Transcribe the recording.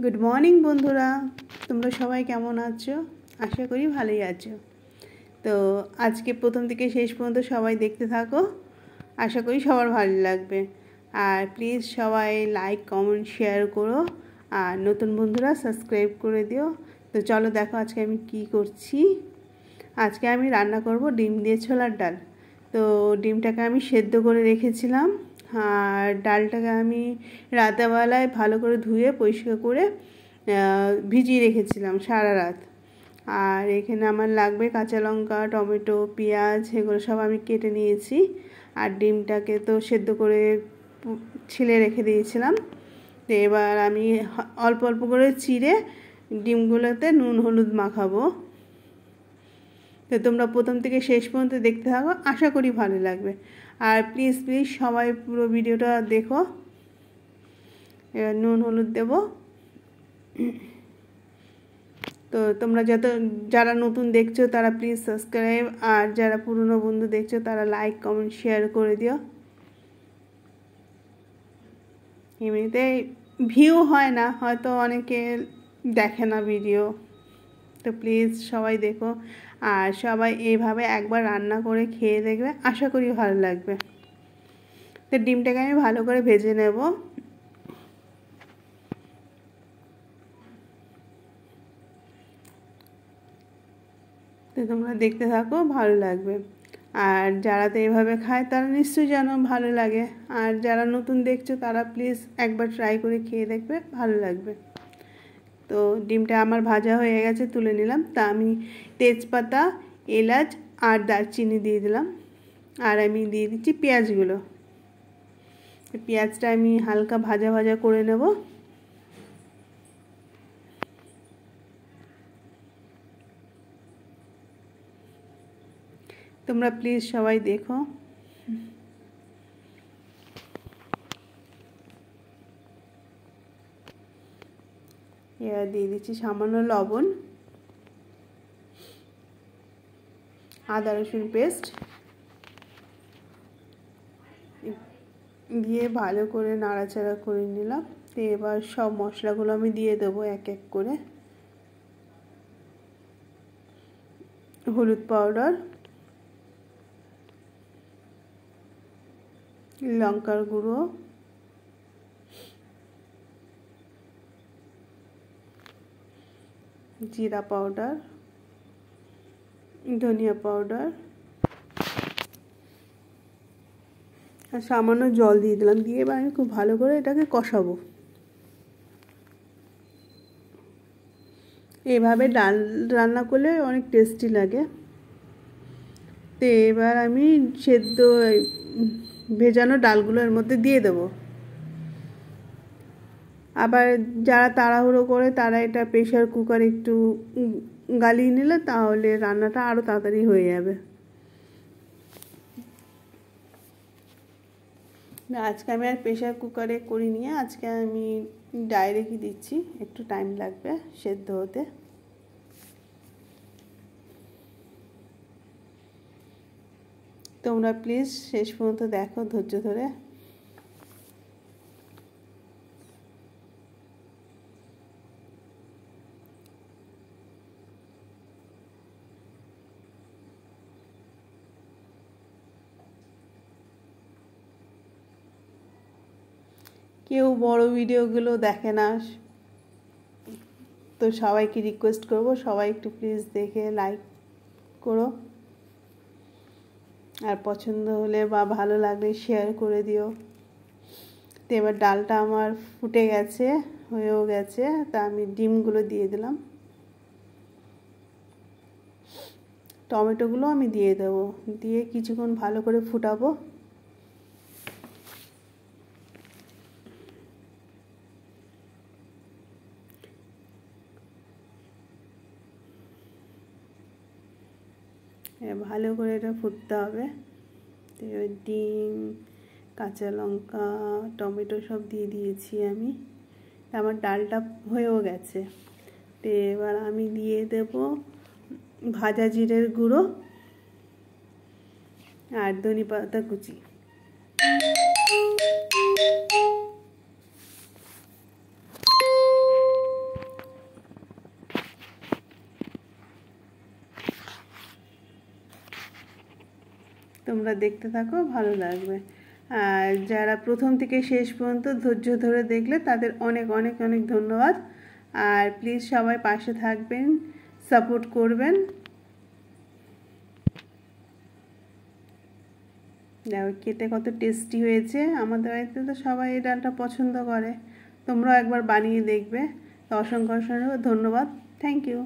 Good morning বন্ধুরা, তোমরা সবাই কেমন আছো? আশা করি ভালোই আছো। তো আজকে প্রথম থেকে শেষ পর্যন্ত সবাই দেখতে থাকো, আশা করি সবার ভালো লাগবে। আর প্লিজ সবাই লাইক কমেন্ট শেয়ার করো, আর নতুন বন্ধুরা সাবস্ক্রাইব করে দিও। তো চলো দেখো আজকে আমি কি করছি। আজকে আমি রান্না করব ডিম দিয়ে ছোলার ডাল। তো ডিমটাকে আমি সেদ্ধ করে রেখেছিলাম, আর ডালটাকে আমি রাতেরবেলায় ভালো করে ধুয়ে পরিষ্কার করে ভিজিয়ে রেখেছিলাম সারা রাত। আর এখানে আমার লাগবে কাঁচা লঙ্কা, টমেটো, পেঁয়াজ, এগুলো সব আমি কেটে নিয়েছি। আর ডিমটাকে তো সেদ্ধ করে ছিলে রেখে দিয়েছিলাম। তো এবার আমি অল্প অল্প করে চিড়ে ডিমগুলোতে নুন হলুদ মাখাবো। তো তোমরা প্রথম থেকে শেষ পর্যন্ত দেখতে থাকো, আশা করি ভালো লাগবে। আর প্লিজ সবাই পুরো ভিডিওটা দেখো। এবার নুন হলুদ দেব। তো তোমরা যারা নতুন দেখছো তারা প্লিজ সাবস্ক্রাইব, আর যারা পুরনো বন্ধু দেখছো তারা লাইক কমেন্ট শেয়ার করে দিও। এমনিতে ভিউ হয় না, হয়তো অনেকে দেখে না ভিডিও, তো প্লিজ সবাই দেখো। আর সবাই এইভাবে একবার রান্না করে খেয়ে দেখবে, আশা করি ভালো লাগবে। তো ডিমটাকে আমি ভালো করে ভেজে নেব। তো তোমরা দেখতে থাকো, ভালো লাগবে। আর যারা তো এইভাবে খায় তারা নিশ্চয়ই জানো ভালো লাগে। আর যারা নতুন দেখছো তারা প্লিজ একবার ট্রাই করে খেয়ে দেখবে, ভালো লাগবে। তো ডিমটা আমার ভাজা হয়ে গেছে, তুলে নিলাম। তা আমি তেজপাতা, এলাচ আর দারচিনি দিয়ে দিলাম। আর আমি দিয়ে দিচ্ছি পেঁয়াজগুলো। পেঁয়াজটা আমি হালকা ভাজা ভাজা করে নেব। তোমরা প্লিজ সবাই দেখো। এবার দিয়ে দিচ্ছি সামান্য লবণ, আদা রসুন পেস্ট দিয়ে ভালো করে নাড়াচাড়া করে নিলাম। তো এবার সব মশলাগুলো আমি দিয়ে দেবো এক এক করে। হলুদ পাউডার, লঙ্কার গুঁড়ো, জিরা পাউডার, ধনিয়া পাউডার, আর সামান্য জল দিয়ে দিলাম। দিয়ে এবার আমি খুব ভালো করে এটাকে কষাবো। এভাবে ডাল রান্না করলে অনেক টেস্টি লাগে। তো এবার আমি সেদ্ধ ভেজানো ডালগুলো এর মধ্যে দিয়ে দেবো। আবার যারা তাড়াহুড়ো করে তারা এটা প্রেশার কুকারে একটু গালিয়ে নিলে তাহলে রান্নাটা আরও তাড়াতাড়ি হয়ে যাবে। আজকে আমি আর প্রেশার কুকারে করিনি, আজকে আমি ডাইরেক্টই দিচ্ছি, একটু টাইম লাগবে সেদ্ধ হতে। তোমরা প্লিজ শেষ পর্যন্ত দেখো ধৈর্য ধরে। কেউ বড় ভিডিওগুলো দেখে না, তো সবাইকে রিকোয়েস্ট করব সবাই একটু প্লিজ দেখে লাইক করো, আর পছন্দ হলে বা ভালো লাগলে শেয়ার করে দিও। তো এবার ডালটা আমার ফুটে গেছে, হয়েও গেছে। তা আমি ডিমগুলো দিয়ে দিলাম, টমেটোগুলো আমি দিয়ে দেবো, দিয়ে কিছুক্ষণ ভালো করে ফুটাবো। ভালো করে এটা ফুটতে হবে। তো ডিম, কাঁচা লঙ্কা, টমেটো সব দিয়ে দিয়েছি আমি। আমার ডালটা হয়েও গেছে। তো এবার আমি দিয়ে দেব ভাজা জিরের গুঁড়ো আর ধনে পাতা কুচি। তোমরা দেখতে থাকো, ভালো লাগবে। আর যারা প্রথম থেকে শেষ পর্যন্ত ধৈর্য ধরে দেখলে তাদের অনেক অনেক অনেক ধন্যবাদ। আর প্লিজ সবাই পাশে থাকবেন, সাপোর্ট করবেন। দেখো খেতে কত টেস্টি হয়েছে। আমাদের বাড়িতে তো সবাই এই ডালটা পছন্দ করে, তোমরাও একবার বানিয়ে দেখবে। তো অসংখ্য অসংখ্য ধন্যবাদ, থ্যাংক ইউ।